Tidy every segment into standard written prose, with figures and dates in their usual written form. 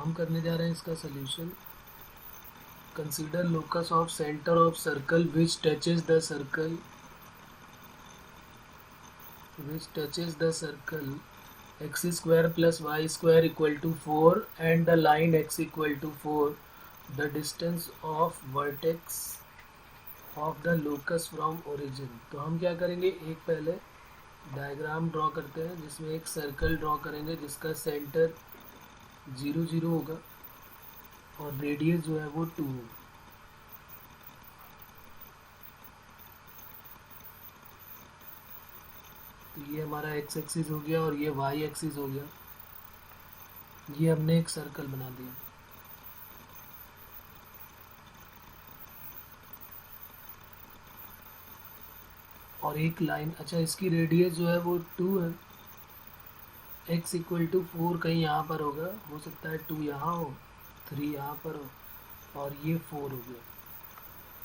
हम करने जा रहे हैं इसका solution. Consider locus of centre of circle which touches the circle x square plus y square equal to 4 and the line x equal to 4, the distance of vertex of the locus from origin। तो हम क्या करेंगे, एक पहले diagram draw करते हैं जिसमें एक सर्कल ड्रॉ करेंगे जिसका सेंटर 0 0 होगा और रेडियस जो है वो 2 होगा। तो ये हमारा x एक्सिस हो गया और ये y एक्सिस हो गया। ये हमने एक सर्कल बना दिया। और एक लाइन, अच्छा इसकी रेडियस जो है वो 2 है। x इक्वल टू 4 कहीं यहाँ पर होगा, हो सकता है 2 यहाँ हो, 3 यहाँ पर हो और ये 4 हो गया।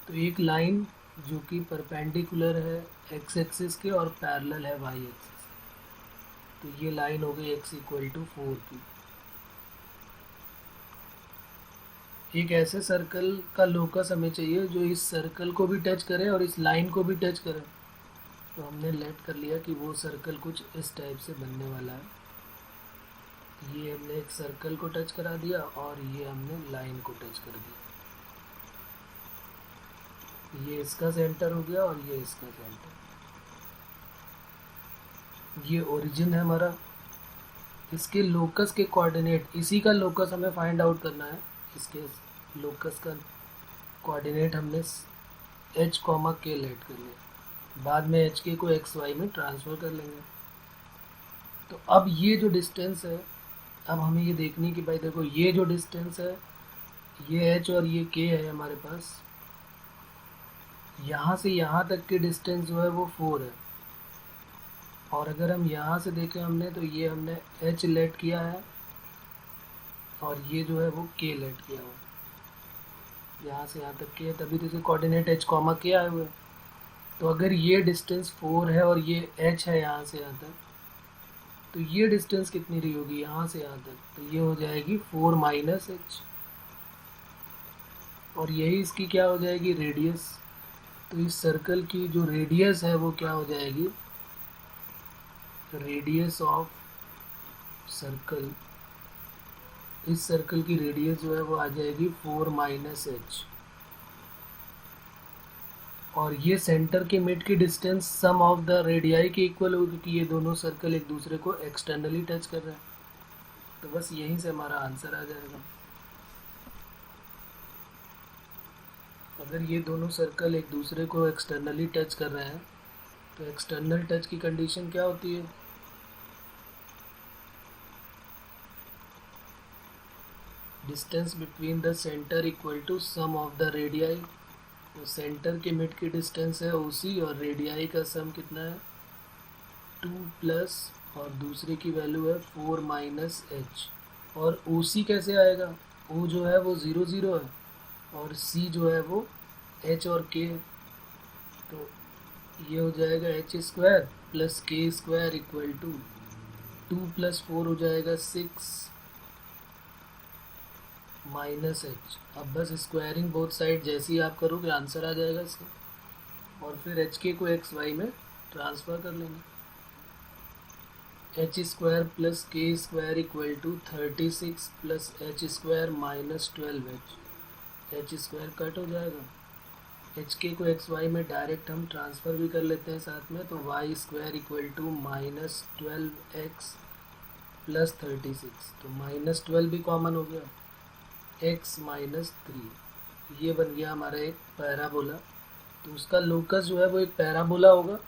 तो एक लाइन जो कि परपेंडिकुलर है x एक्सिस के और पैरेलल है y एक्सिस, तो ये लाइन हो गई x इक्वल टू 4 की। एक ऐसे सर्कल का लोकस हमें चाहिए जो इस सर्कल को भी टच करे और इस लाइन को भी टच करे। तो हमने लेट कर लिया कि वो सर्कल कुछ इस टाइप से बनने वाला है। ये हमने एक सर्कल को टच करा दिया और ये हमने लाइन को टच कर दिया। ये इसका सेंटर हो गया और ये इसका सेंटर। ये ओरिजिन है हमारा। इसके लोकस के कोऑर्डिनेट, इसी का लोकस हमें फाइंड आउट करना है। इसके लोकस का कोऑर्डिनेट हमने h, k लेट कर लिया। बाद में एच के को एक्स वाई में ट्रांसफ़र कर लेंगे। तो अब ये जो डिस्टेंस है, अब हमें ये देखनी कि भाई देखो ये जो डिस्टेंस है, ये h और ये k है हमारे पास। यहाँ से यहाँ तक की डिस्टेंस जो है वो 4 है। और अगर हम यहाँ से देखें हमने, तो ये हमने h लेट किया है और ये जो है वो k लेट किया हुआ। यहाँ से यहाँ तक के है, तभी तो इसे कोऑर्डिनेट h, k आए हुए। तो अगर ये डिस्टेंस 4 है और ये h है यहाँ से यहाँ तक, तो ये डिस्टेंस कितनी रही होगी यहाँ से यहाँ तक? तो ये हो जाएगी 4 माइनस h। और यही इसकी क्या हो जाएगी, रेडियस। तो इस सर्कल की जो रेडियस है वो क्या हो जाएगी, रेडियस ऑफ सर्कल। इस सर्कल की रेडियस जो है वो आ जाएगी 4 माइनस h। और ये सेंटर के मिड की distance sum of the radii के इक्वल होगी, क्योंकि ये दोनों सर्कल एक दूसरे को एक्सटर्नली टच कर रहे हैं। तो बस यहीं से हमारा आंसर आ जाएगा। अगर ये दोनों सर्कल एक दूसरे को एक्सटर्नली टच कर रहे हैं तो एक्सटर्नल टच की कंडीशन क्या होती है, distance between the centre equal to sum of the radii. तो सेंटर के मिड की डिस्टेंस है OC और रेडियाई का सम कितना है 2 प्लस, और दूसरे की वैल्यू है 4 माइनस h। और OC कैसे आएगा, O जो है वो 0 0 है और C जो है वो h और k है। तो ये हो जाएगा h square plus k square equal to 2 plus 4 हो जाएगा 6 माइनस h। अब बस स्क्वायरिंग बोथ साइड जैसी आप करोगे आंसर आ जाएगा इसका। और फिर एच के को एक्स वाई में ट्रांसफ़र कर लेंगे। H square plus k square equal to 36 plus h square minus 12h। H square cut हो जाएगा। एच के को एक्स वाई में डायरेक्ट हम ट्रांसफ़र भी कर लेते हैं साथ में। तो y square equal to minus 12x plus 36। तो माइनस 12 भी कॉमन हो गया, x माइनस 3। ये बन गया हमारा एक पैराबोला। तो उसका लोकस जो है वो एक पैराबोला होगा।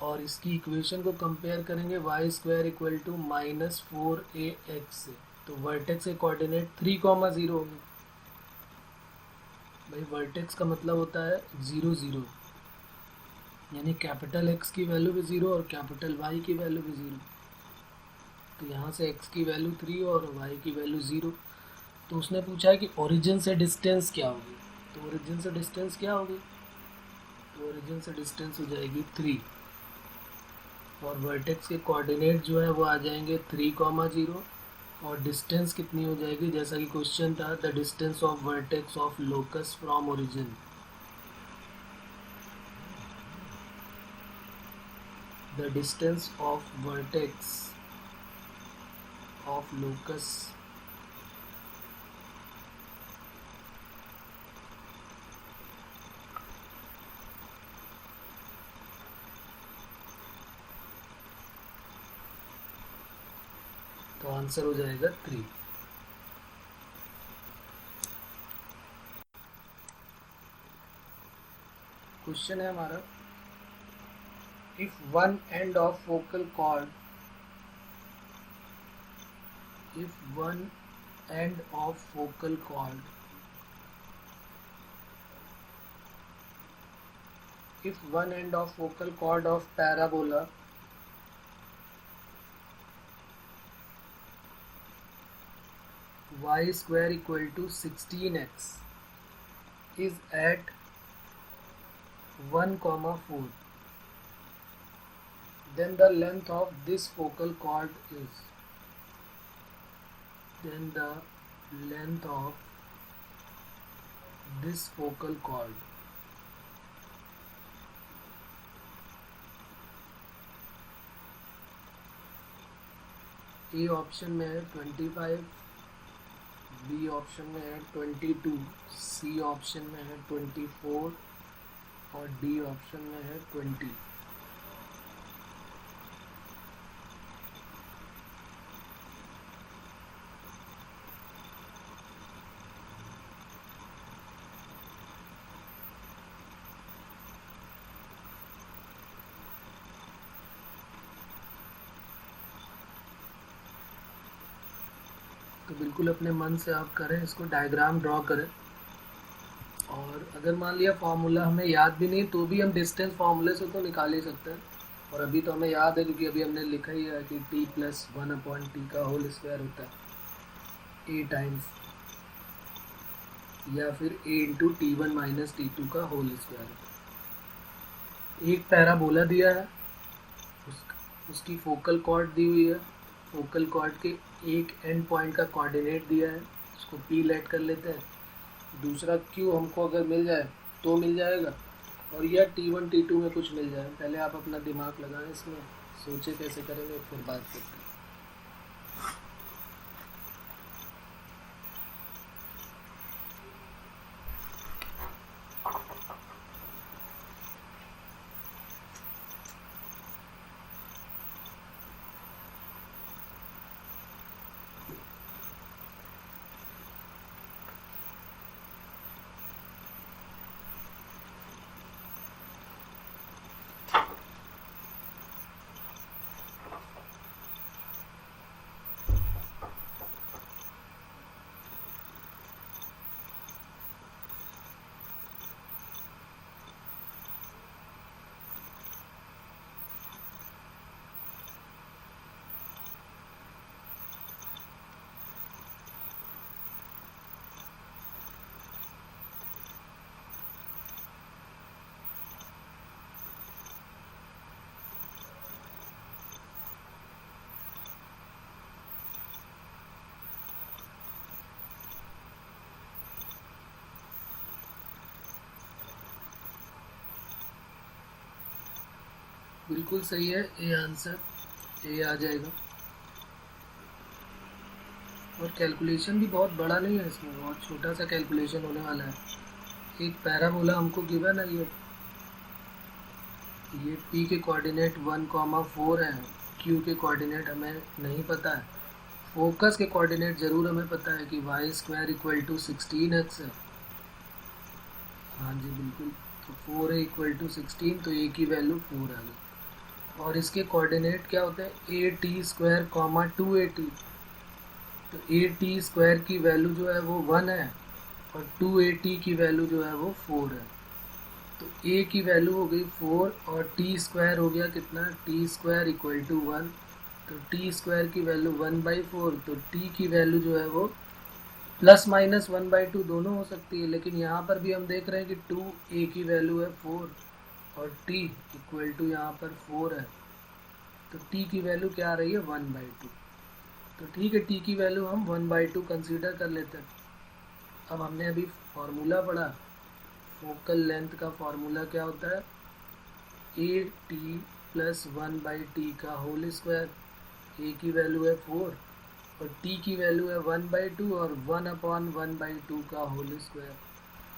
और इसकी इक्वेशन को कंपेयर करेंगे y square equal to minus 4ax से। तो वर्टेक्स के कोऑर्डिनेट 3, 0 होंगे। भाई वर्टेक्स का मतलब होता है 0 0, यानी कैपिटल X की वैल्यू भी 0 और कैपिटल Y की वैल्यू भी 0। तो यहाँ से x की वैल्यू 3 और y की वैल्यू 0। तो उसने पूछा है कि ओरिजिन से डिस्टेंस क्या होगी। तो ओरिजिन से डिस्टेंस क्या होगी, तो ओरिजिन से डिस्टेंस हो जाएगी 3 और वर्टेक्स के कोऑर्डिनेट जो है वो आ जाएंगे 3, 0 और डिस्टेंस कितनी हो जाएगी, जैसा कि क्वेश्चन था, the distance of vertex of locus from origin. The distance of vertex of locus तो आंसर हो जाएगा 3। क्वेश्चन है हमारा, if one end of focal cord if one end of focal cord of parabola y square equal to 16x is at 1,4, then the length of this focal cord is, then the length of this focal cord A option में है 25, B option में है 22, सी option में है 24 और D option में है 20। तो बिल्कुल अपने मन से आप करें, इसको डायग्राम ड्रॉ करें। और अगर मान लिया फार्मूला हमें याद भी नहीं तो भी हम डिस्टेंस फार्मूले से तो निकाल ही सकते हैं। और अभी तो हमें याद है क्योंकि अभी हमने लिखा ही है कि t+1/t का होल स्क्वायर होता है a टाइम्स, या फिर a into t1 minus t2 का होल स्क्वायर होता है। एक पैराबोला दिया है, उसकी फोकल कॉर्ड दी हुई है, फोकल कॉर्ड के एक एंड पॉइंट का कोऑर्डिनेट दिया है, उसको p लेट कर लेते हैं। दूसरा q हमको अगर मिल जाए तो मिल जाएगा, और यह t1 t2 में कुछ मिल जाए। पहले आप अपना दिमाग लगाएं, इसमें सोचे कैसे करेंगे, फिर बात करते हैं। बिल्कुल सही है, ए आंसर, ए आ जाएगा। और कैलकुलेशन भी बहुत बड़ा नहीं है इसमें, बहुत छोटा सा कैलकुलेशन होने वाला है। एक पैराबोला हमको गिवन है, ये p के कोऑर्डिनेट 1,4 है, q के कोऑर्डिनेट हमें नहीं पता है, फोकस के कोऑर्डिनेट ज़रूर हमें पता है कि y square equal to 16x है। हाँ जी बिल्कुल, तो 4 है इक्वल टू 16, तो a की वैल्यू 4 आ गई। और इसके कोऑर्डिनेट क्या होते हैं, A T square comma 2at, तो ए टी स्क्वायर की वैल्यू जो है वो 1 है और 2at की वैल्यू जो है वो 4 है। तो a की वैल्यू हो गई 4 और टी स्क्वायर हो गया कितना, टी स्क्वायर इक्वल टू 1, तो टी स्क्वायर की वैल्यू 1/4, तो टी की वैल्यू जो है वो प्लस माइनस 1/2 दोनों हो सकती है। लेकिन यहाँ पर भी हम देख रहे हैं कि 2a की वैल्यू है 4 और t इक्वल टू यहाँ पर 4 है, तो t की वैल्यू क्या आ रही है 1/2। तो ठीक है, टी की वैल्यू हम 1/2 कंसीडर कर लेते हैं। अब हमने अभी फॉर्मूला पढ़ा, फोकल लेंथ का फॉर्मूला क्या होता है, ए टी प्लस 1/t का होल स्क्वायर। ए की वैल्यू है 4 और टी की वैल्यू है 1/2 और 1/1/2 का होल स्क्वायर।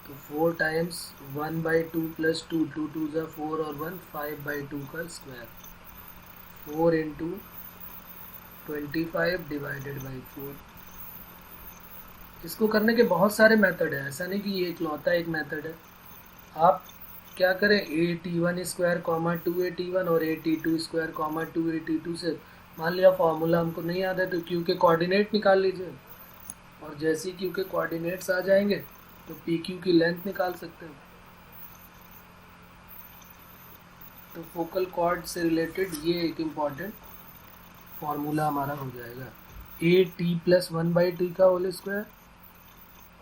तो 4 टाइम्स 1/2 प्लस 2, 2 2 ज़ा 4 और 1 5/2 का स्क्वायर, 4 इंटू 25 डिवाइडेड बाई 4। इसको करने के बहुत सारे मेथड है, ऐसा नहीं कि ये इकलौता एक मेथड है। आप क्या करें, a t one square comma 2a t1 और a t two square comma 2a t2 से, मान लिया फॉर्मूला हमको नहीं याद है तो क्यू के कोऑर्डिनेट निकाल लीजिए, और जैसे ही क्यू के कोऑर्डिनेट्स आ जाएंगे तो पी क्यू की लेंथ निकाल सकते हैं। तो फोकल कॉर्ड से रिलेटेड ये एक इम्पॉर्टेंट फॉर्मूला हमारा हो जाएगा, ए टी प्लस 1/t का होल स्क्वायर,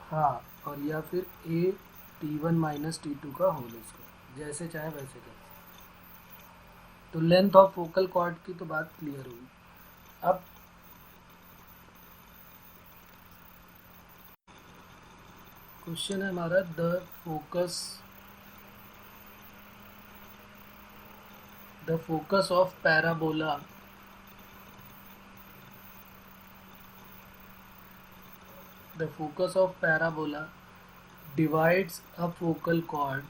हाँ, और या फिर ए t1 माइनस t2 का होल स्क्वायर, जैसे चाहे वैसे कर। तो लेंथ ऑफ फोकल कॉर्ड की तो बात क्लियर हुई। अब क्वेश्चन है हमारा, the focus of parabola divides a focal chord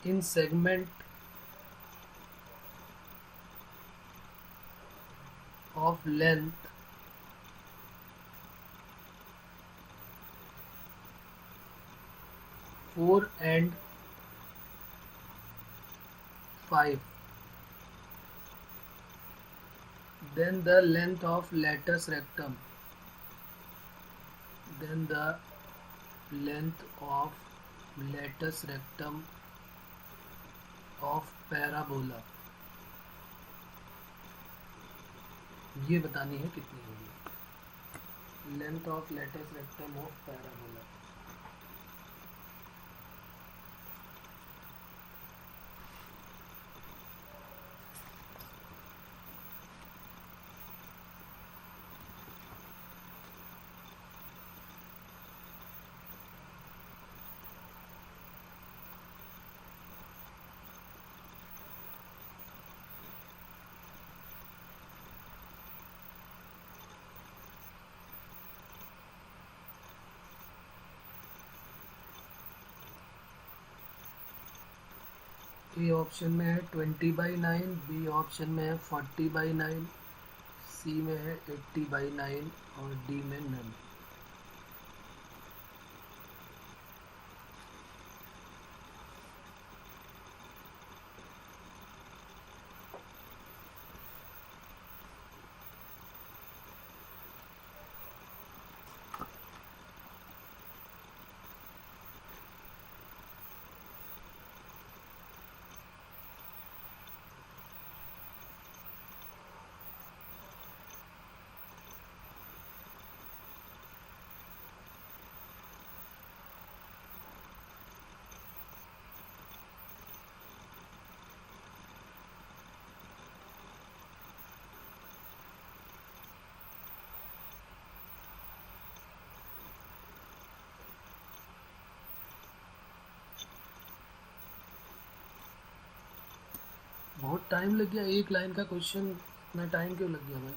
in segment of length 4 and 5, then the length of latus rectum of parabola, ये बतानी है कितनी होगी, length of latus rectum of parabola. A option में है 20/9, बी ऑप्शन में है 40/9, सी में है 80/9 और डी में नन। बहुत टाइम लग गया, एक लाइन का क्वेश्चन इतना टाइम क्यों लग गया भाई?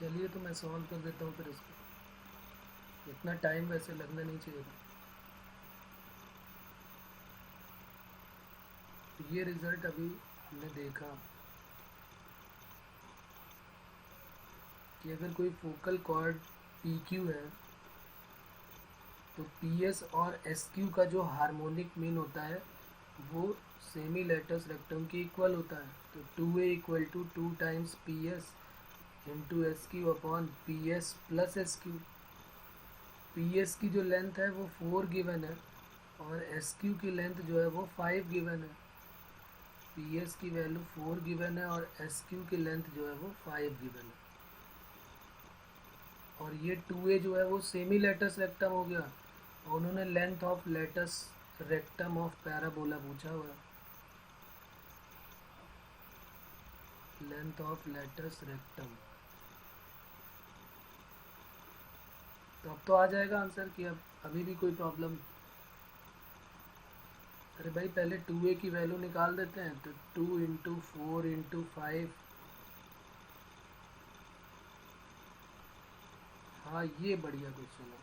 चलिए तो मैं सॉल्व कर देता हूँ फिर इसको, इतना टाइम वैसे लगना नहीं चाहिए था। तो ये रिज़ल्ट अभी हमने देखा कि अगर कोई फोकल कॉर्ड PQ है तो PS और SQ का जो हार्मोनिक मीन होता है वो सेमी लेटस रेक्टम के इक्वल होता है। तो 2A equal to 2 times PS into SQ upon PS plus SQ। PS की जो लेंथ है वो 4 गिवन है और SQ की लेंथ जो है वो 5 गिवन है। PS की वैल्यू 4 गिवन है और SQ की लेंथ जो है वो 5 गिवन है। और ये 2A जो है वो सेमी लेटस रेक्टम हो गया और उन्होंने length of latus rectum of parabola पूछा हुआ है, लेंथ ऑफ लेटस रेक्टम। तो अब तो आ जाएगा आंसर कि अब अभी भी कोई प्रॉब्लम। अरे भाई पहले 2A की वैल्यू निकाल देते हैं। तो 2 इंटू 4 इंटू 5, हाँ ये बढ़िया क्वेश्चन है।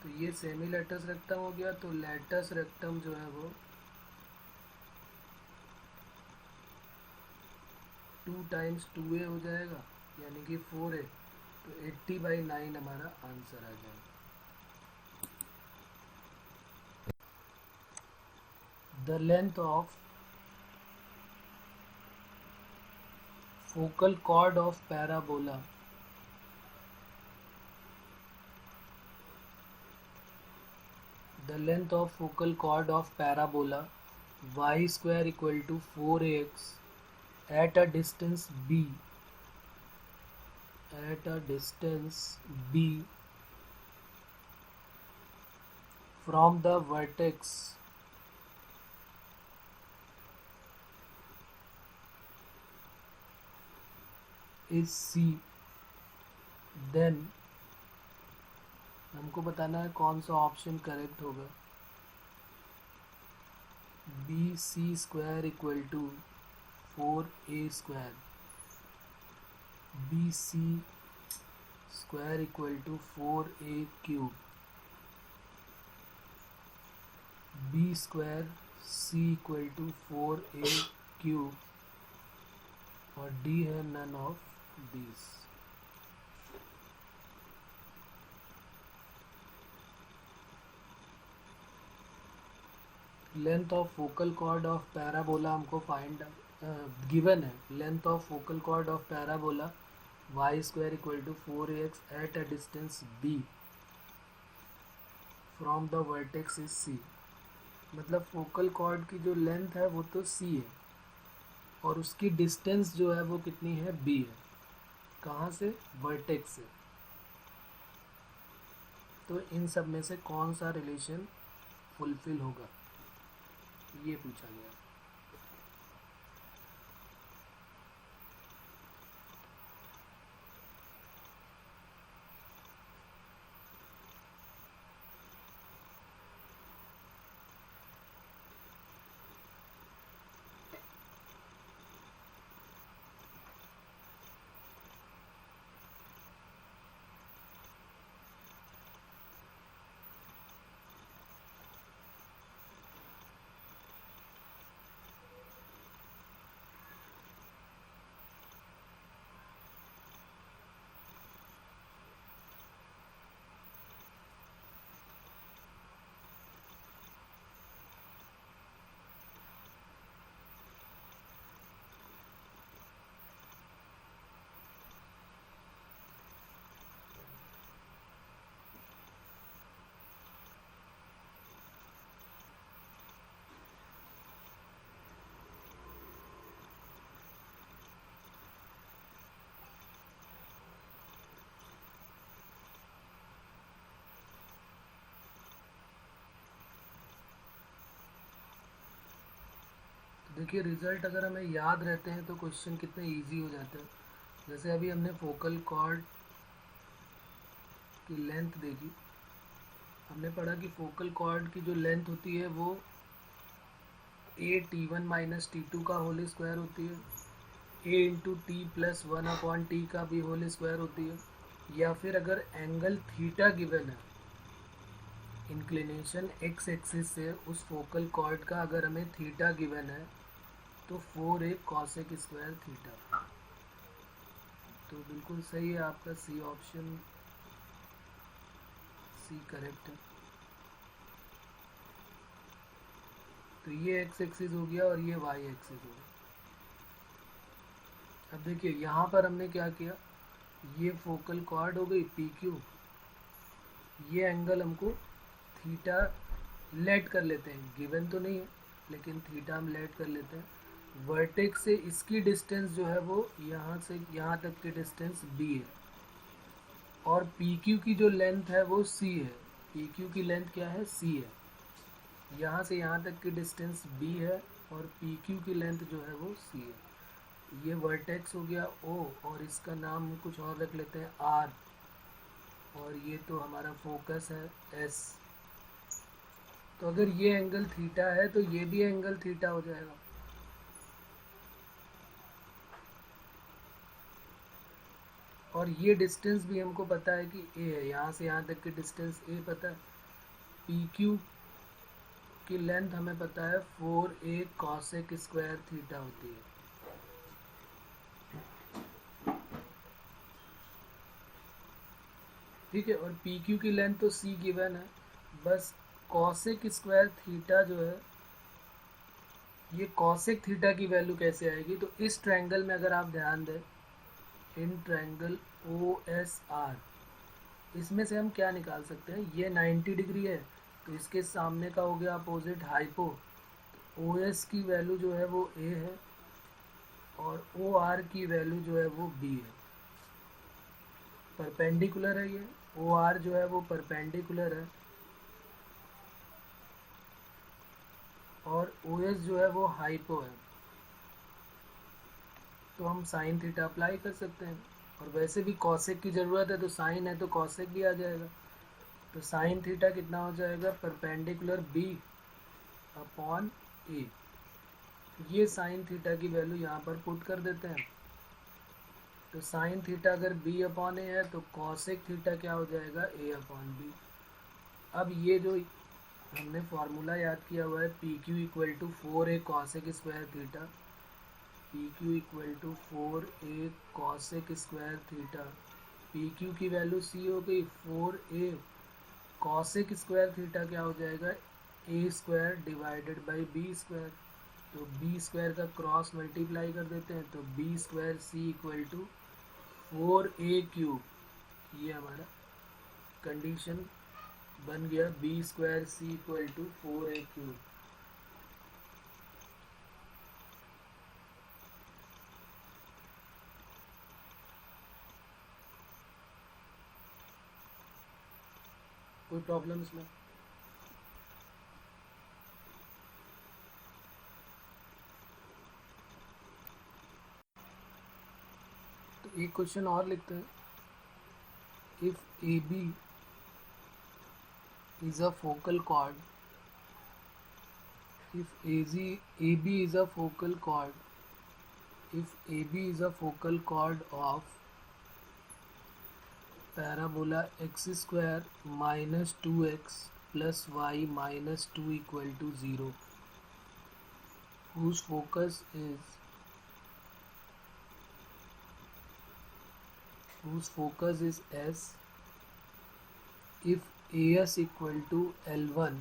तो ये सेमी लेटस रेक्टम हो गया। तो लेटस रेक्टम जो है वो 2 टाइम्स 2A हो जाएगा यानी कि 4A। तो 80/9 हमारा आंसर आ जाएगा। The length of focal chord of parabola the length of focal chord of parabola y square equal to 4ax at a distance b from the vertex is C, then हमको बताना है कौन सा option correct होगा। BC square equal to 4A square, BC square equal to 4A cube, B square C equal to 4A cube और D है none of these. Length of focal chord of parabola हमको find given है। Length of focal chord of parabola y square equal to 4ax at a distance b from the vertex is c। मतलब focal chord की जो length है वो तो c है और उसकी डिस्टेंस जो है वो कितनी है, b है। कहाँ से, वर्टेक्स से। तो इन सब में से कौन सा रिलेशन फुलफिल होगा, ये पूछा गया। देखिए रिजल्ट अगर हमें याद रहते हैं तो क्वेश्चन कितने इजी हो जाते हैं। जैसे अभी हमने फोकल कॉर्ड की लेंथ देखी हमने पढ़ा कि फोकल कॉर्ड की जो लेंथ होती है वो a t1 माइनस t2 का होल स्क्वायर होती है, a into T plus 1/t का भी होल स्क्वायर होती है। या फिर अगर एंगल थीटा गिवन है इंक्लिनेशन एक्स एक्सिस से उस फोकल कॉर्ड का, अगर हमें थीटा गिवन है तो 4a कॉसेक स्क्वायर थीटा। तो बिल्कुल सही है आपका सी ऑप्शन, सी करेक्ट है। तो ये एक्स एक्सिस हो गया और ये वाई एक्सिस हो गया। अब देखिए यहाँ पर हमने क्या किया, ये फोकल कॉर्ड हो गई पी क्यू, ये एंगल हमको थीटा लेट कर लेते हैं, गिवन तो नहीं है लेकिन थीटा हम लेट कर लेते हैं। वर्टेक्स से इसकी डिस्टेंस जो है वो यहाँ से यहाँ तक की डिस्टेंस b है, और पी क्यू की जो लेंथ है वो c है। पी क्यू की लेंथ क्या है, c है। यहाँ से यहाँ तक की डिस्टेंस b है और पी क्यू की लेंथ जो है वो c है। ये वर्टेक्स हो गया o, और इसका नाम कुछ और रख लेते हैं r, और ये तो हमारा फोकस है s। तो अगर ये एंगल थीटा है तो ये भी एंगल थीटा हो जाएगा। और ये डिस्टेंस भी हमको पता है कि a है, यहाँ से यहाँ तक की डिस्टेंस a पता है। पी क्यू की लेंथ हमें पता है 4a कॉसेक स्क्वायर थीटा होती है। ठीक है, और पी क्यू की लेंथ तो c गिवन है, बस कॉसेक स्क्वायर थीटा जो है, ये कॉसेक थीटा की वैल्यू कैसे आएगी। तो इस ट्रायंगल में अगर आप ध्यान दें, in triangle O S R, इसमें से हम क्या निकाल सकते हैं, ये 90 डिग्री है तो इसके सामने का हो गया अपोजिट हाइपो। तो ओ एस की वैल्यू जो है वो ए है और ओ आर की वैल्यू जो है वो बी है। परपेंडिकुलर है, ये ओ आर जो है वो परपेंडिकुलर है और ओ एस जो है वो हाइपो है। तो हम साइन थीटा अप्लाई कर सकते हैं, और वैसे भी कॉसेक की ज़रूरत है तो साइन है तो कॉसेक भी आ जाएगा। तो साइन थीटा कितना हो जाएगा, परपेंडिकुलर बी अपॉन ए। ये साइन थीटा की वैल्यू यहाँ पर पुट कर देते हैं। तो साइन थीटा अगर बी अपॉन ए है तो कॉसेक थीटा क्या हो जाएगा, ए अपॉन बी। अब ये जो हमने फार्मूला याद किया हुआ है, p q equal to 4a cosec square theta, p q equal to 4a cosec square theta. P q की वैल्यू सी हो गई, 4a कॉसेक स्क्वायर थीटा क्या हो जाएगा, a square divided by b square. तो बी स्क्वायर का cross multiply कर देते हैं, तो b square c equal to 4a cube. ये हमारा कंडीशन बन गया, b square c equal to 4a cube. कोई प्रॉब्लम इसमें? तो एक क्वेश्चन और लिखते हैं, if A B is a focal chord, if AB is a focal chord, if AB is a focal chord of parabola x square minus 2x plus y minus 2 equal to 0, whose focus is S, if AS equal to L1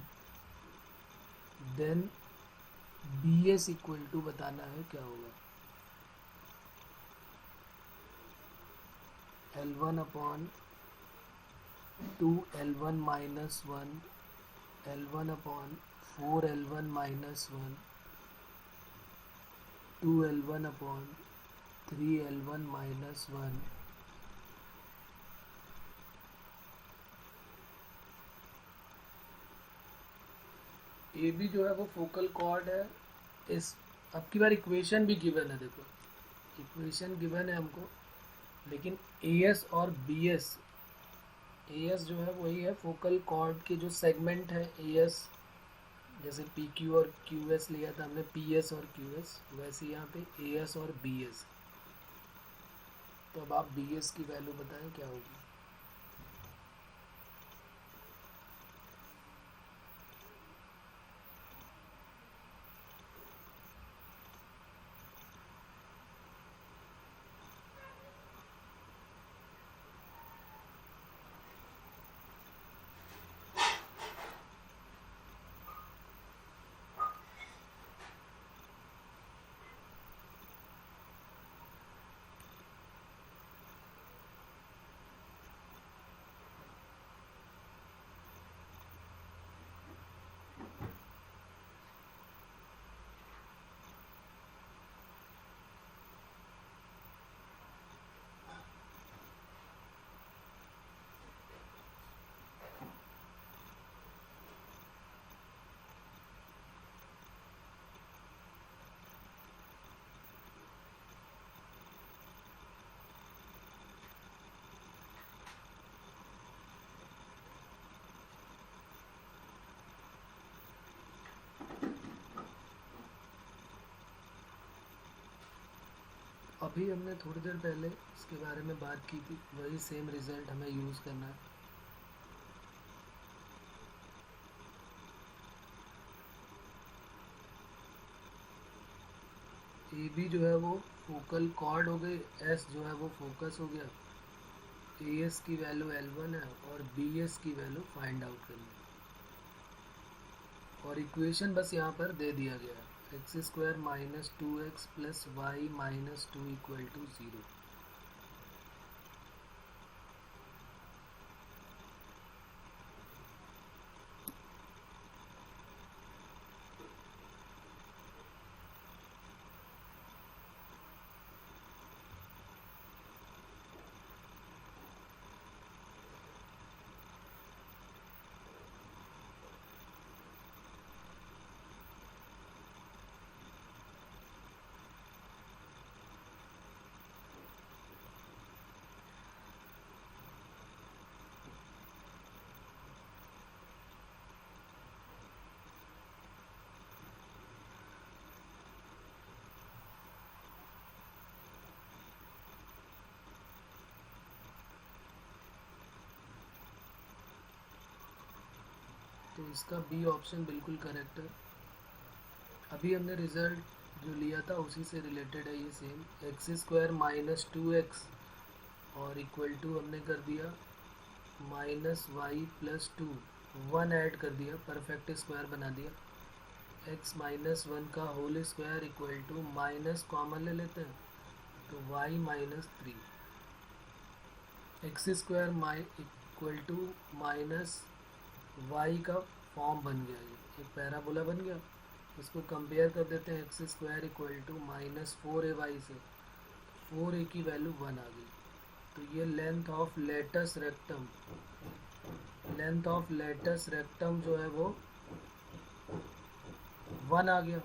then BS equal to बताना है क्या होगा, L1 upon 2 L1 minus 1, L1 upon 4 L1 minus 1, 2 L1 upon 3 L1 minus 1। A B जो है वो focal cord है। इस अब की बार इक्वेशन भी गिवन है, देखो इक्वेशन गिवन है हमको, लेकिन ए एस और बी एस ए एस जो है वही है फोकल कॉर्ड के जो सेगमेंट है ए एस, जैसे पी क्यू और क्यू एस लिया था हमने, पी एस और क्यू एस, वैसे यहाँ पे ए एस और बी एस। तो अब आप बी एस की वैल्यू बताएं क्या होगी। अभी हमने थोड़ी देर पहले इसके बारे में बात की थी, वही सेम रिजल्ट हमें यूज़ करना है। ए बी जो है वो फोकल कॉर्ड हो गई, एस जो है वो फोकस हो गया, ए एस की वैल्यू L1 है और बी एस की वैल्यू फाइंड आउट करनी है। और इक्वेशन बस यहाँ पर दे दिया गया है, एक्स स्क्वायर माइनस 2x प्लस वाई माइनस 2 इक्वल टू 0। तो इसका बी ऑप्शन बिल्कुल करेक्ट है। अभी हमने रिज़ल्ट जो लिया था उसी से रिलेटेड है ये same, x square minus 2x और इक्वल टू हमने कर दिया माइनस वाई प्लस 2, 1 ऐड कर दिया, परफेक्ट स्क्वायर बना दिया, x माइनस 1 का whole square equal to minus common ले लेते हैं तो y minus 3, x square equal to minus y का फॉर्म बन गया, ये एक पैराबोला बन गया। इसको कंपेयर कर देते हैं, x square equal to minus 4ay से, 4a की वैल्यू 1 आ गई। तो ये length of latus rectum, length of latus rectum जो है वो 1 आ गया।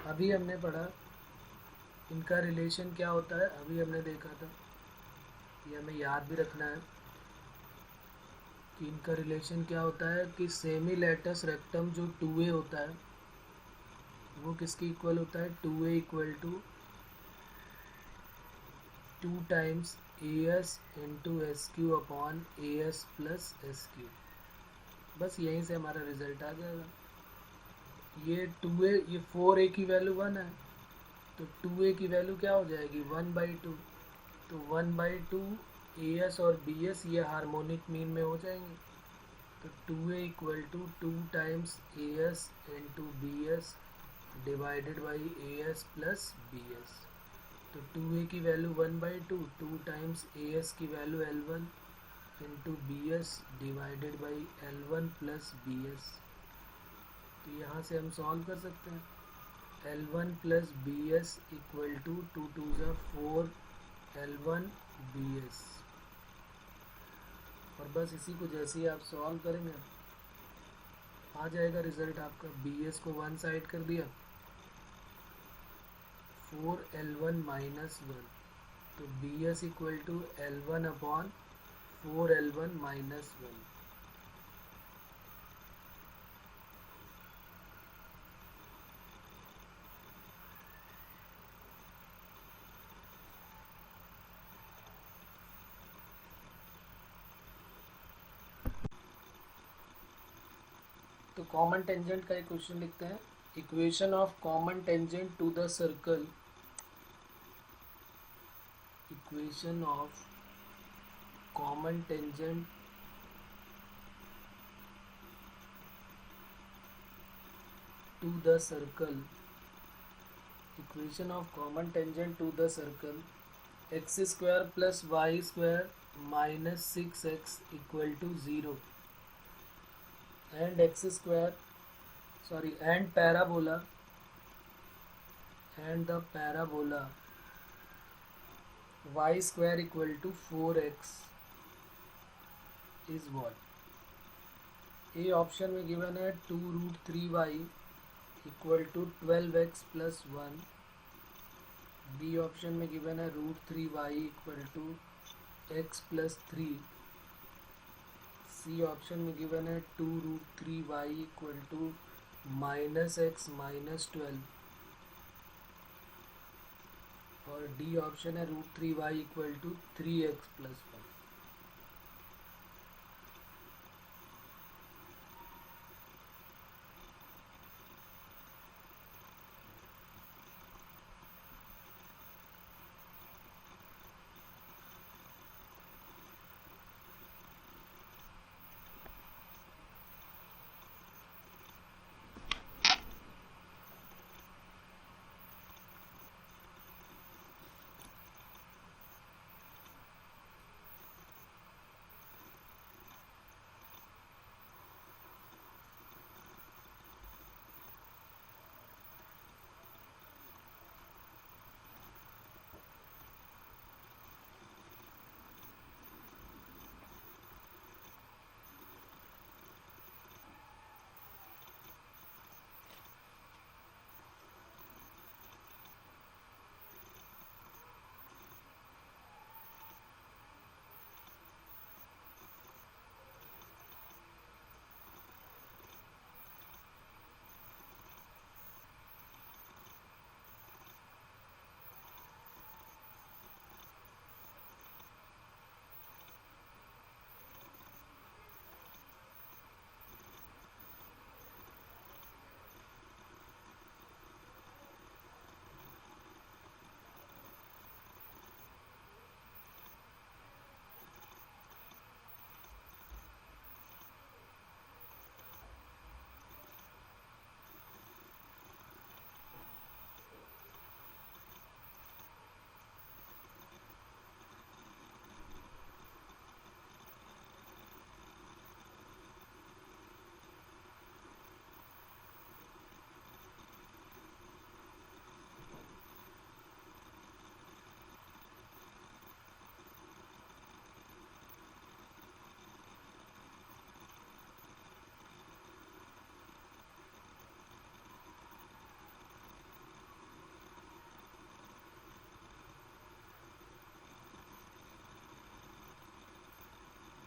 अभी हमने पढ़ा इनका रिलेशन क्या होता है, अभी हमने देखा था, ये हमें याद भी रखना है कि इनका रिलेशन क्या होता है कि सेमी लेटस रेक्टम जो 2a होता है वो किसके इक्वल होता है, 2a equal to 2 times as into s q upon as plus s q. बस यहीं से हमारा रिजल्ट आ जाएगा। ये 2a, ये 4a की वैल्यू 1 है तो 2a की वैल्यू क्या हो जाएगी, 1/2। तो 1/2 as और bs ये हार्मोनिक मीन में हो जाएंगे। तो 2a equal to 2 times as into bs divided by as plus bs। तो 2a की वैल्यू 1/2, 2 टाइम्स as की value L1 into bs divided by L1 plus bs। तो यहाँ से हम सॉल्व कर सकते हैं, L1 plus bs equal to 2 2 ज़ा 4 L1 bs। और बस इसी को जैसे ही आप सॉल्व करेंगे आ जाएगा रिज़ल्ट आपका। bs को 1 साइड कर दिया, 4 L1 माइनस 1, तो bs equal to L1 upon 4L1 minus 1। तो कॉमन टेंजेंट का एक क्वेश्चन लिखते हैं। Equation of common tangent to the circle, equation of common tangent to the circle, equation of common tangent to the circle x square plus y square minus 6x equal to 0 and x square, sorry, and parabola, and the parabola y square equal to 4x is what? A option में given है 2√3y equal to 12x plus 1। B option में given है √3y equal to x plus 3। C option में given है 2√3y equal to -x minus 12। और D option है √3y equal to 3x plus 1।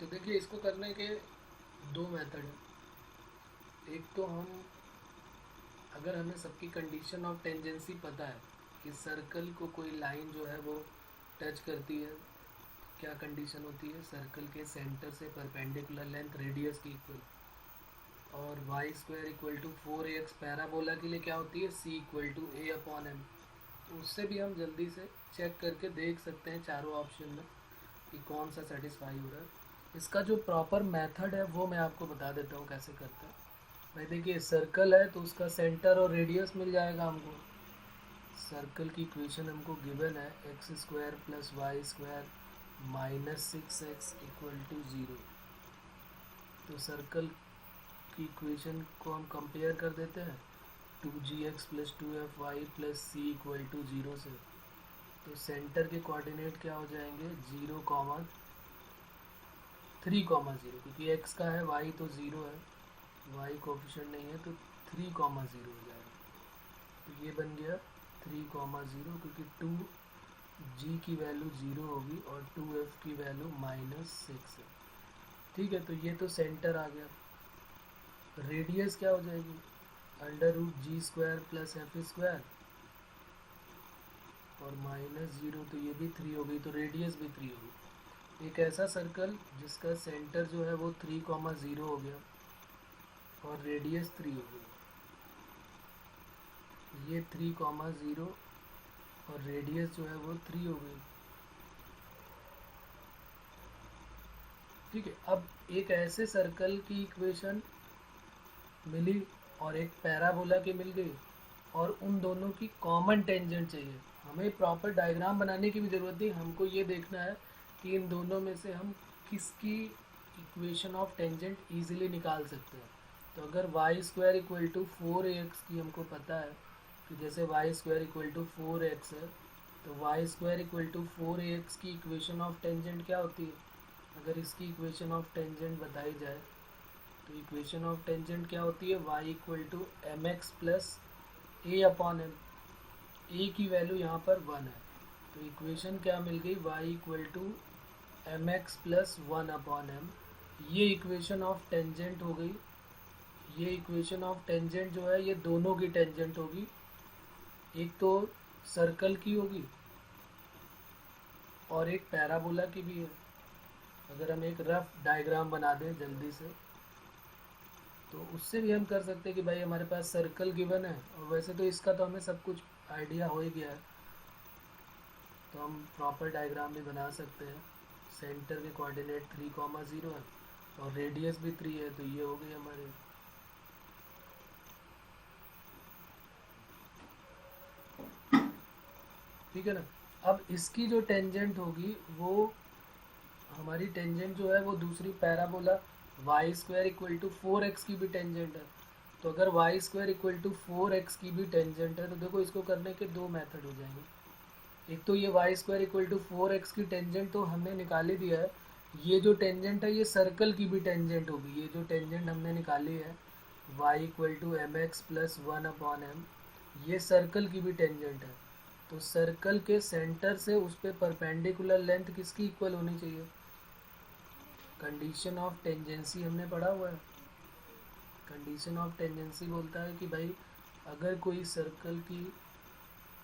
तो देखिए, इसको करने के दो मेथड हैं। एक तो हम, अगर हमें सबकी कंडीशन ऑफ टेंजेंसी पता है कि सर्कल को कोई लाइन जो है वो टच करती है, क्या कंडीशन होती है, सर्कल के सेंटर से परपेंडिकुलर लेंथ रेडियस की इक्वल, और y square equal to 4ax parabola के लिए क्या होती है, सी इक्वल टू a/m। तो उससे भी हम जल्दी से चेक करके देख सकते हैं चारों ऑप्शन में कि कौन सा सेटिस्फाई हो रहा है। इसका जो प्रॉपर मेथड है वो मैं आपको बता देता हूँ कैसे करते हैं। भाई देखिए, सर्कल है तो उसका सेंटर और रेडियस मिल जाएगा हमको। सर्कल की इक्वेशन हमको गिवन है x square plus y square minus 6x equal to 0। तो सर्कल की इक्वेशन को हम कंपेयर कर देते हैं 2gx plus 2fy plus c equal to 0 से। तो सेंटर के कोऑर्डिनेट क्या हो जाएंगे, 0, 3,0, क्योंकि x का है, y तो 0 है, y कोफिशिएंट नहीं है, तो 3,0 हो जाएगा। तो ये बन गया 3,0, क्योंकि 2 जी की वैल्यू 0 होगी और 2f की वैल्यू -6 है। ठीक है, तो ये तो सेंटर आ गया। रेडियस क्या हो जाएगी, √g² प्लस f² और -0, तो ये भी 3 हो गई, तो रेडियस भी 3 होगी। एक ऐसा सर्कल जिसका सेंटर जो है वो 3,0 हो गया और रेडियस 3 हो गई, ये 3,0 और रेडियस जो है वो 3 हो गई। ठीक है, अब एक ऐसे सर्कल की इक्वेशन मिली और एक पैराबोला की मिल गई और उन दोनों की कॉमन टेंजेंट चाहिए। हमें प्रॉपर डायग्राम बनाने की भी ज़रूरत नहीं, हमको ये देखना है कि इन दोनों में से हम किसकी इक्वेशन ऑफ टेंजेंट ईजिली निकाल सकते हैं। तो अगर y² = 4ax की हमको पता है कि जैसे y² = 4x है, तो y² = 4ax की इक्वेशन ऑफ टेंजेंट क्या होती है। अगर इसकी इक्वेशन ऑफ टेंजेंट बताई जाए तो इक्वेशन ऑफ टेंजेंट क्या होती है, y = mx plus a/m। a की वैल्यू यहाँ पर 1 है, तो इक्वेशन क्या मिल गई, y = mx प्लस 1/m। ये इक्वेशन ऑफ टेंजेंट हो गई। ये इक्वेशन ऑफ टेंजेंट जो है ये दोनों की टेंजेंट होगी, एक तो सर्कल की होगी और एक पैराबोला की भी है। अगर हम एक रफ डायग्राम बना दें जल्दी से, तो उससे भी हम कर सकते हैं कि भाई हमारे पास सर्कल गिवन है, और वैसे तो इसका तो हमें सब कुछ आइडिया हो ही गया है, तो हम प्रॉपर डायग्राम भी बना सकते हैं। सेंटर के कोऑर्डिनेट 3,0 है और रेडियस भी 3 है, तो ये हो गई हमारे। ठीक है ना। अब इसकी जो टेंजेंट होगी वो हमारी टेंजेंट जो है वो दूसरी पैराबोला y² = 4x की भी टेंजेंट है। तो अगर y² = 4x की भी टेंजेंट है तो देखो इसको करने के दो मेथड हो जाएंगे। एक तो ये y² = 4x की टेंजेंट तो हमने निकाल ही दिया है, ये जो टेंजेंट है ये सर्कल की भी टेंजेंट होगी। ये जो टेंजेंट हमने निकाली है y = mx प्लस 1/m, ये सर्कल की भी टेंजेंट है। तो सर्कल के सेंटर से उस पर परपेंडिकुलर लेंथ किसकी इक्वल होनी चाहिए। कंडीशन ऑफ टेंजेंसी हमने पढ़ा हुआ है। कंडीशन ऑफ टेंजेंसी बोलता है कि भाई अगर कोई सर्कल की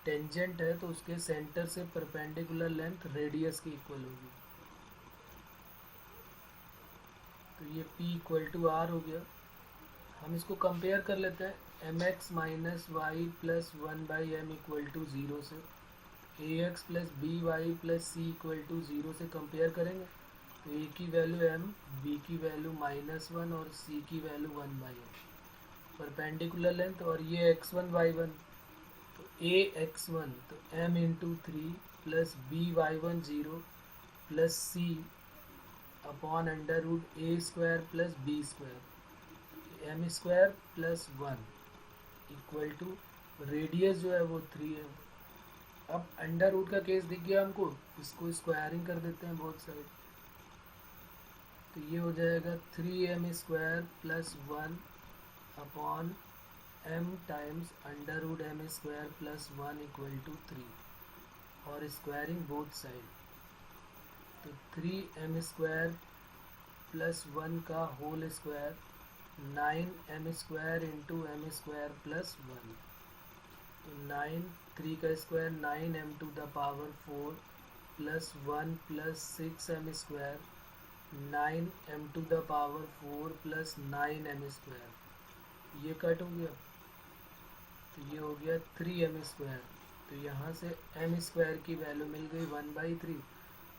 टेंजेंट है तो उसके सेंटर से परपेंडिकुलर लेंथ रेडियस की इक्वल होगी। तो ये P = R हो गया। हम इसको कंपेयर कर लेते हैं mx minus Y plus 1/m = 0 से, ax plus by plus c = 0 से कंपेयर करेंगे तो a की वैल्यू m, b की वैल्यू -1 और c की वैल्यू 1/m। परपेंडिकुलर लेंथ और ये x1 y1, तो a x1 तो m × 3 plus b y1 0 plus c upon √a² plus b², m² plus 1 equal to radius जो है वो 3 है। अब अंडर रूट का केस दिख गया हमको, इसको स्क्वायरिंग कर देते हैं बोथ साइड, तो ये हो जाएगा 3m² plus 1 upon m times √m² plus 1 equal to 3 और स्क्वायरिंग बोथ साइड, तो 3m² प्लस 1 का whole square 9m² into m² plus 1, तो 9 3 का square 9m⁴ plus 1 plus 6m² 9m⁴ plus 9m², ये कट हो गया तो ये हो गया 3m²। तो यहाँ से m² की वैल्यू मिल गई 1/3,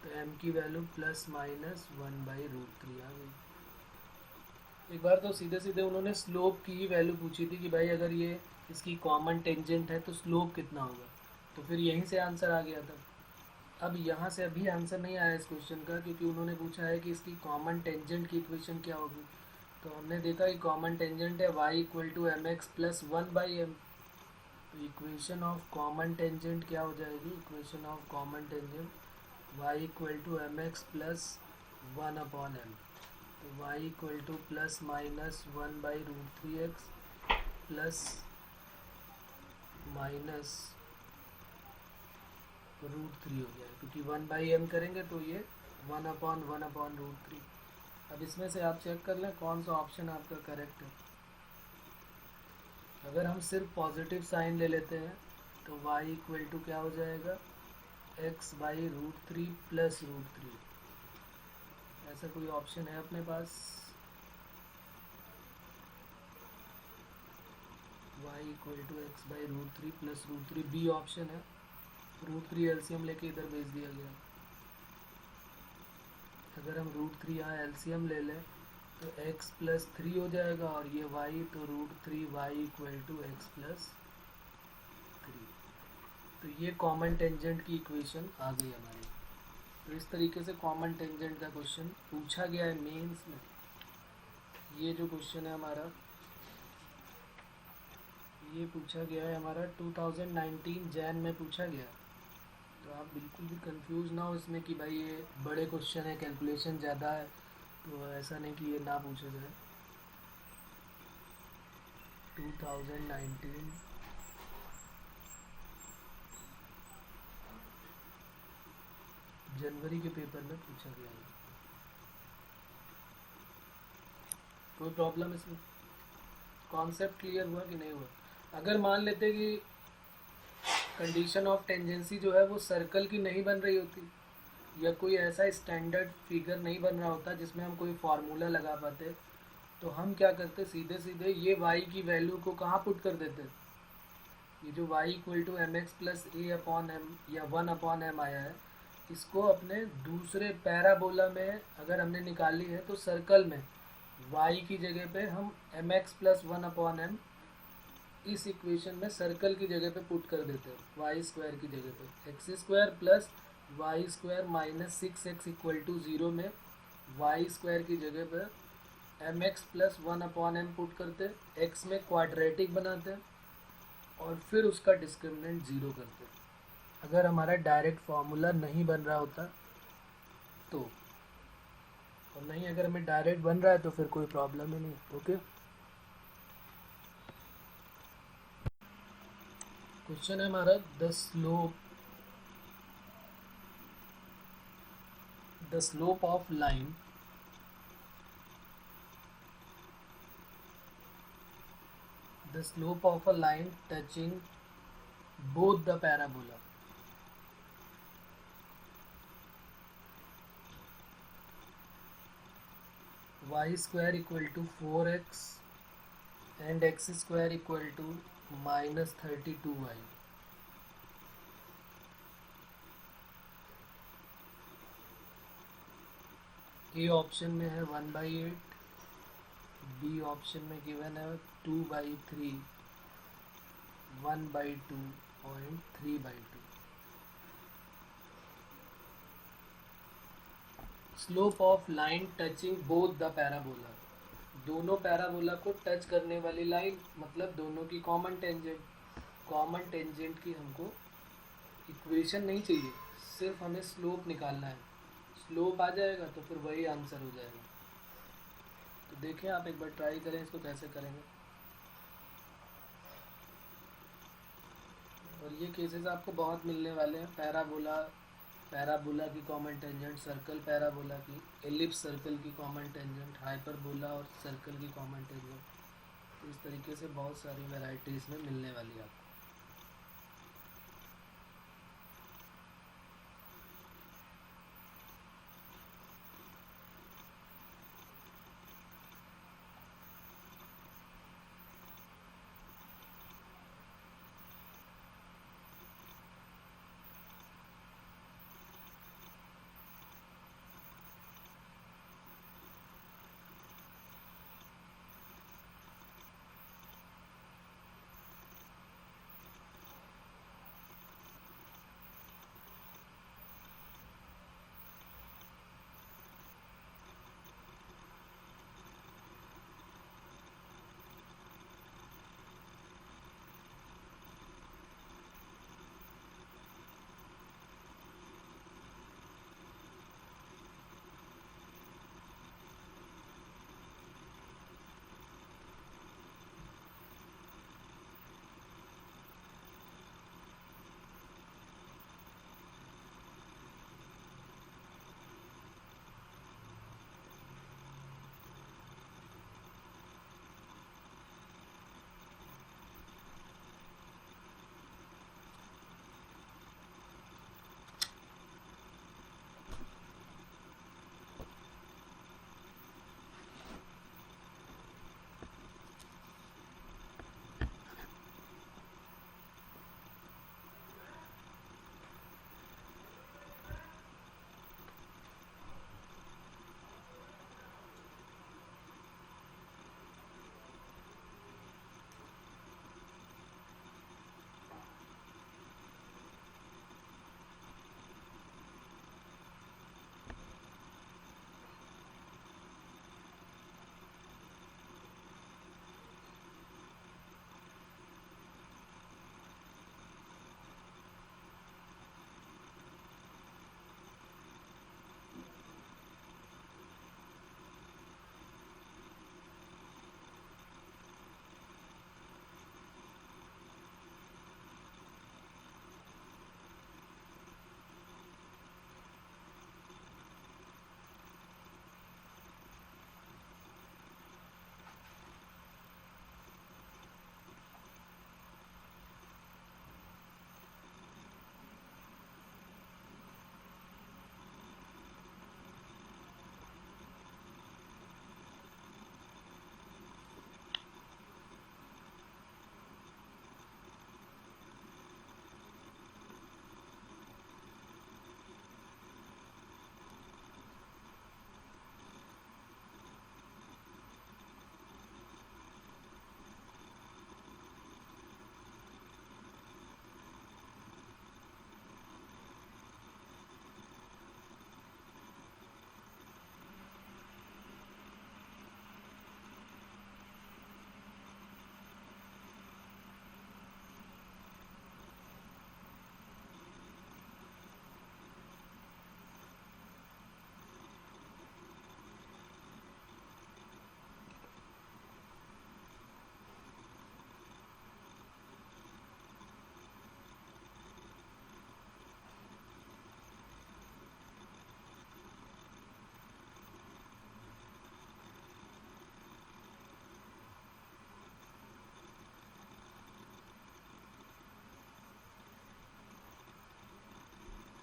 तो m की वैल्यू प्लस माइनस 1/√3 आ गई। एक बार तो सीधे सीधे उन्होंने स्लोप की ही वैल्यू पूछी थी कि भाई अगर ये इसकी कॉमन टेंजेंट है तो स्लोप कितना होगा, तो फिर यहीं से आंसर आ गया था। अब यहाँ से अभी आंसर नहीं आया इस क्वेश्चन का, क्योंकि उन्होंने पूछा है कि इसकी कॉमन टेंजेंट की इक्वेशन क्या होगी। तो हमने देखा कि कॉमन टेंजेंट है y = mx प्लस 1/m, तो इक्वेशन ऑफ कॉमन टेंजेंट क्या हो जाएगी, equation of common tangent y = mx plus 1/m, तो y = plus minus 1/√3x plus minus √3 हो गया, क्योंकि 1/m करेंगे तो ये 1/1/√3। अब इसमें से आप चेक कर लें कौन सा ऑप्शन आपका करेक्ट है। अगर हम सिर्फ पॉजिटिव साइन ले लेते हैं तो y इक्वल टू क्या हो जाएगा, x/√3 प्लस √3। ऐसा कोई ऑप्शन है अपने पास? y equal to x/√3 plus √3 B option है। √3 एलसीएम लेके इधर भेज दिया गया। अगर हम √3 यहाँ एलसीएम ले लें तो x प्लस 3 हो जाएगा और ये y, तो √3y equal to x plus 3। तो ये कॉमन टेंजेंट की इक्वेशन आ गई हमारी। तो इस तरीके से कॉमन टेंजेंट का क्वेश्चन पूछा गया है मेंस में। ये जो क्वेश्चन है हमारा, ये पूछा गया है हमारा 2019 जैन में पूछा गया। तो आप बिल्कुल भी कंफ्यूज ना हो इसमें कि भाई ये बड़े क्वेश्चन है, कैलकुलेशन ज़्यादा है, तो ऐसा नहीं कि ये ना पूछा जाए। 2019 जनवरी के पेपर में पूछा गया है। कोई प्रॉब्लम इसमें? कॉन्सेप्ट क्लियर हुआ कि नहीं हुआ? अगर मान लेते कि कंडीशन ऑफ टेंजेंसी जो है वो सर्कल की नहीं बन रही होती, या कोई ऐसा स्टैंडर्ड फिगर नहीं बन रहा होता जिसमें हम कोई फार्मूला लगा पाते, तो हम क्या करते, सीधे सीधे ये y की वैल्यू को कहाँ पुट कर देते। ये जो y equal to mx plus a/m या 1/m आया है, इसको अपने दूसरे पैराबोला में अगर हमने निकाली है तो सर्कल में y की जगह पे हम mx प्लस 1/m इस इक्वेशन में सर्कल की जगह पे पुट कर देते हैं। वाई स्क्वायर की जगह पे x² plus y² minus 6x equal to 0 में y² की जगह पे mx प्लस 1/m पुट करते, x में क्वाड्रेटिक बनाते और फिर उसका डिस्क्रिमिनेंट 0 करते। अगर हमारा डायरेक्ट फार्मूला नहीं बन रहा होता तो, और नहीं अगर हमें डायरेक्ट बन रहा है तो फिर कोई प्रॉब्लम ही नहीं। ओके, क्वेश्चन है हमारा the slope of line touching both the parabola y² equal to 4x and x² equal to minus 32y। A option में है 1/8, बी ऑप्शन में गिवन है 2/3, 1/2 और 3/2। Slope of line touching both the parabola, दोनों parabola को touch करने वाली line, मतलब दोनों की कॉमन टेंजेंट की हमको इक्वेशन नहीं चाहिए, सिर्फ हमें स्लोप निकालना है। स्लोप आ जाएगा तो फिर वही आंसर हो जाएगा। तो देखें आप एक बार ट्राई करें इसको कैसे करेंगे। और ये केसेस आपको बहुत मिलने वाले हैं, पैराबोला की कॉमन टेंजेंट, सर्कल पैराबोला की, एलिप्स सर्कल की कॉमन टेंजेंट, हाइपरबोला और सर्कल की कॉमन टेंजेंट। तो इस तरीके से बहुत सारी वैरायटीज़ में मिलने वाली है आपको।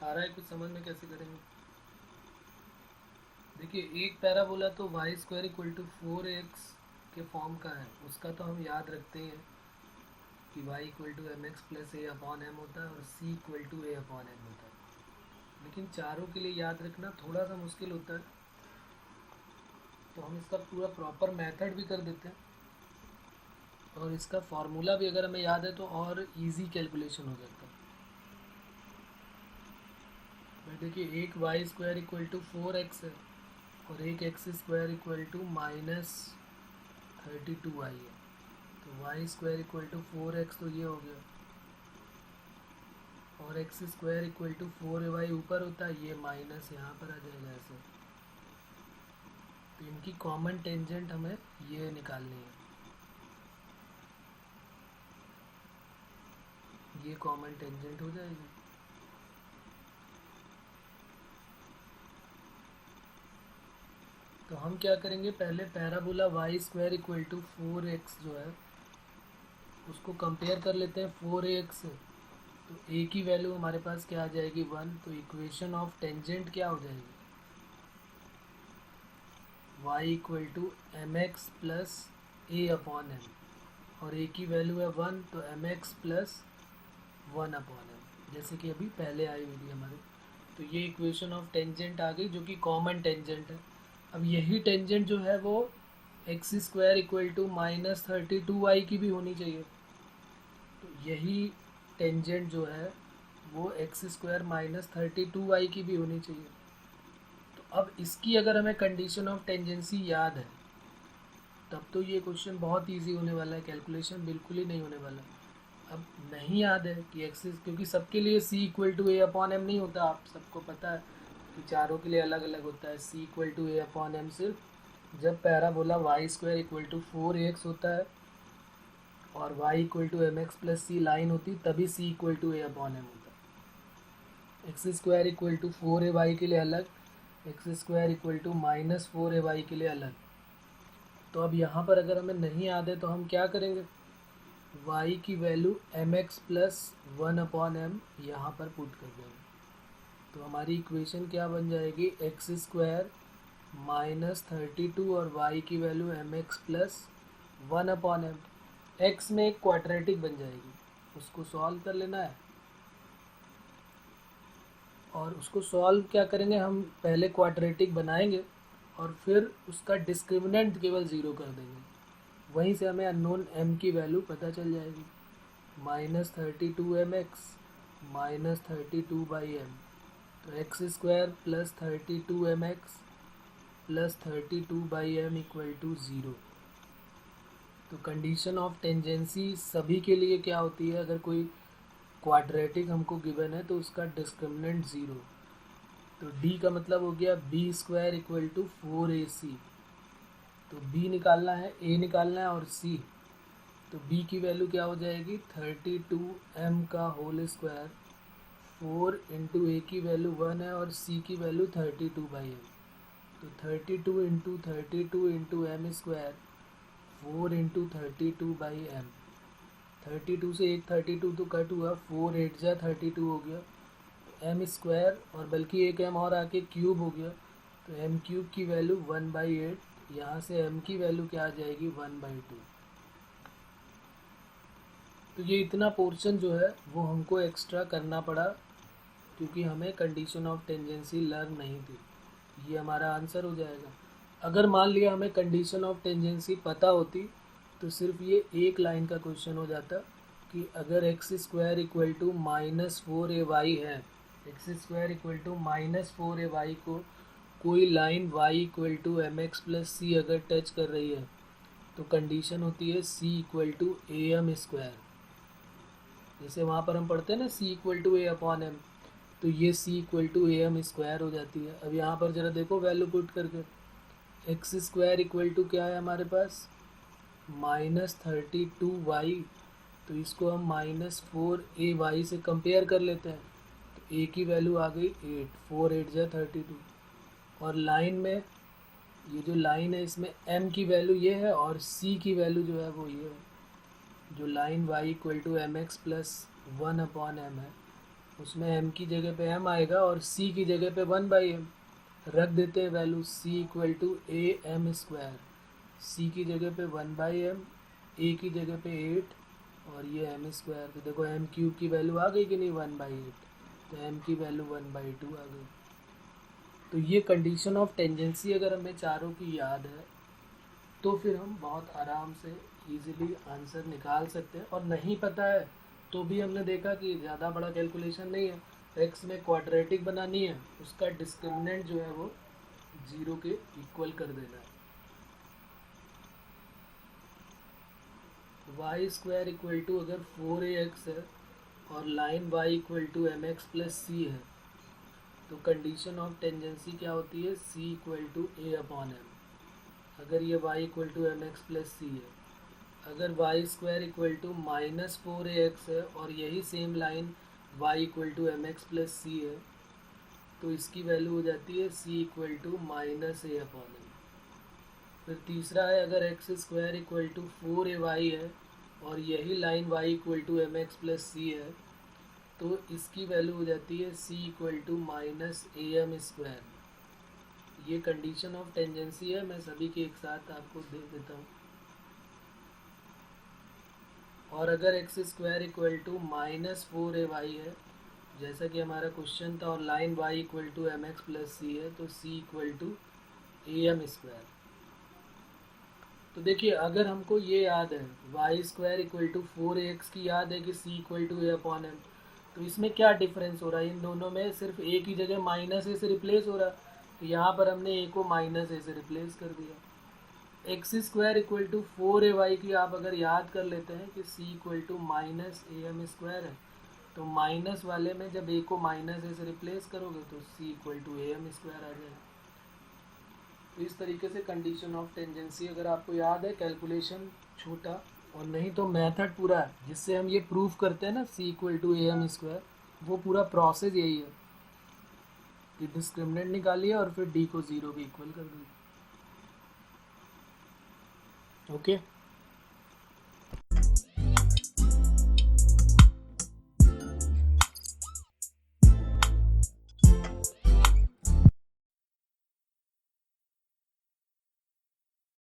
आ रहा है कुछ समझ में कैसे करेंगे? देखिए एक पैराबोला तो y square equal to 4x के फॉर्म का है, उसका तो हम याद रखते हैं कि y equal to m x plus a upon m होता है और c equal to a upon m होता है। लेकिन चारों के लिए याद रखना थोड़ा सा मुश्किल होता है, तो हम इसका पूरा प्रॉपर मेथड भी कर देते हैं और इसका फार्मूला भी अगर हमें याद है तो और इजी कैलकुलेशन हो जाता है। भाई देखिए एक Y square equal to 4x है और एक x square equal to -32y है, तो y square equal to 4x तो ये हो गया, और x square equal to 4ay ऊपर होता है, ये माइनस यहाँ पर आ जाएगा ऐसे। तो इनकी कॉमन टेंजेंट हमें ये निकालनी है, ये कॉमन टेंजेंट हो जाएगी। तो हम क्या करेंगे, पहले parabola y square equal to 4x जो है उसको कंपेयर कर लेते हैं 4ax से। तो a की वैल्यू हमारे पास क्या आ जाएगी 1, तो इक्वेशन ऑफ टेंजेंट क्या हो जाएगी y equal to m x plus a upon m, और a की वैल्यू है 1 तो m x plus 1 upon m, जैसे कि अभी पहले आई हुई थी हमारे। तो ये इक्वेशन ऑफ टेंजेंट आ गई जो कि कॉमन टेंजेंट है। अब यही टेंजेंट जो है वो x square equal to -32y की भी होनी चाहिए, तो यही टेंजेंट जो है वो एक्स स्क्वायर -32y की भी होनी चाहिए। तो अब इसकी अगर हमें कंडीशन ऑफ टेंजेंसी याद है तब तो ये क्वेश्चन बहुत इजी होने वाला है, कैलकुलेशन बिल्कुल ही नहीं होने वाला। अब नहीं याद है कि एक्सिस, क्योंकि सबके लिए c equal to a upon m नहीं होता, आप सबको पता है कि चारों के लिए अलग अलग होता है। c equal to a upon m सिर्फ जब parabola y square equal to 4ax होता है और y equal to m x plus c line होती तभी c equal to a upon m होता है। X square equal to 4ay के लिए अलग, x square equal to -4ay के लिए अलग। तो अब यहाँ पर अगर हमें नहीं याद है तो हम क्या करेंगे, y की value m x plus 1 upon m यहाँ पर पुट कर देंगे। तो हमारी इक्वेशन क्या बन जाएगी, एक्स स्क्वायर -32 और y की value m x plus 1 upon m. X में एक क्वाड्रेटिक बन जाएगी, उसको सॉल्व कर लेना है। और उसको सॉल्व क्या करेंगे, हम पहले क्वाड्रेटिक बनाएंगे और फिर उसका डिस्क्रिमिनेंट केवल 0 कर देंगे, वहीं से हमें अननोन m की वैल्यू पता चल जाएगी। -32mx -32/m, तो x square plus 32mx plus 32/m equal to 0। तो कंडीशन ऑफ टेंजेंसी सभी के लिए क्या होती है, अगर कोई क्वाड्रेटिक हमको गिवन है तो उसका डिस्क्रिमिनेंट 0। तो d का मतलब हो गया b square equal to 4ac, तो b निकालना है, a निकालना है और c। तो b की वैल्यू क्या हो जाएगी 32m का होल स्क्वायर, 4 इंटू ए की वैल्यू 1 है और c की वैल्यू 32/m, तो 32 into 32 into m square 4 into 32/m। 32 से एक 32 तो कट हुआ, 4 8 जा 32 हो गया, एम स्क्वायर और बल्कि एक एम और आके क्यूब हो गया, तो एम क्यूब की वैल्यू 1/8, यहाँ से एम की वैल्यू क्या आ जाएगी 1/2। तो ये इतना पोर्शन जो है वो हमको एक्स्ट्रा करना पड़ा क्योंकि हमें कंडीशन ऑफ टेंजेंसी लर्न नहीं थी। ये हमारा आंसर हो जाएगा। अगर मान लिया हमें कंडीशन ऑफ टेंजेंसी पता होती तो सिर्फ ये एक लाइन का क्वेश्चन हो जाता कि अगर x square equal to -4ay है, x square equal to -4ay को कोई line y equal to m x plus c अगर टच कर रही है तो कंडीशन होती है c equal to a m square. जैसे वहाँ पर हम पढ़ते हैं ना c equal to a upon m, तो ये c equal to a m square हो जाती है। अब यहाँ पर ज़रा देखो वैल्यू पुट करके, एक्स स्क्वायर इक्वल टू क्या है हमारे पास -32y, तो इसको हम -4ay से कंपेयर कर लेते हैं, तो a की वैल्यू आ गई 8, 4 8 जा 32, और लाइन में ये जो लाइन है इसमें m की वैल्यू ये है और c की वैल्यू जो है वो ये है, जो line y equal to m x plus 1 upon m है, उसमें m की जगह पे m आएगा और c की जगह पे 1/m रख देते हैं value. c equal to a m square, c की जगह पे 1/m, a की जगह पे 8 और ये m स्क्वायर। तो देखो m क्यूब की वैल्यू आ गई कि नहीं 1/8, तो m की वैल्यू 1/2 आ गई। तो ये कंडीशन ऑफ टेंजेंसी अगर हमें चारों की याद है तो फिर हम बहुत आराम से इजीली आंसर निकाल सकते हैं। और नहीं पता है तो भी हमने देखा कि ज़्यादा बड़ा कैलकुलेशन नहीं है, एक्स में क्वाड्रेटिक बनानी है, उसका डिस्क्रिमिनेंट जो है वो 0 के इक्वल कर देना है। वाई स्क्वायर इक्वल टू अगर 4ax है और line y equal to m x plus c है तो कंडीशन ऑफ टेंजेंसी क्या होती है, c equal to a upon m. अगर ये y equal to m x plus c है, अगर Y square equal to -4ax है और यही same line y equal to m x plus c है तो इसकी वैल्यू हो जाती है c equal to -a upon m. फिर तीसरा है अगर x square equal to 4ay है और यही line y equal to m x plus c है तो इसकी वैल्यू हो जाती है c equal to -am square. ये कंडीशन ऑफ टेंजेंसी है, मैं सभी के एक साथ आपको दे देता हूँ। और अगर x square equal to -4ay है जैसा कि हमारा क्वेश्चन था और line y equal to m x plus c है तो c equal to am square. तो देखिए अगर हमको ये याद है Y square equal to 4ax की याद है कि c equal to a upon m, तो इसमें क्या डिफरेंस हो रहा है, इन दोनों में सिर्फ a की जगह -a से रिप्लेस हो रहा है, तो यहाँ पर हमने a को -a से रिप्लेस कर दिया। X square equal to 4ay की आप अगर याद कर लेते हैं कि c equal to -am square है तो माइनस वाले में जब a को -a से रिप्लेस करोगे तो c equal to am square आ जाएगा। तो इस तरीके से कंडीशन ऑफ टेंजेंसी अगर आपको याद है, कैलकुलेशन छोटा और नहीं तो मेथड पूरा है जिससे हम ये प्रूफ करते हैं ना c equal to am square, वो पूरा प्रोसेस यही है कि डिस्क्रिमिनेंट निकालिए और फिर d को 0 के इक्वल कर दीजिए। ओके।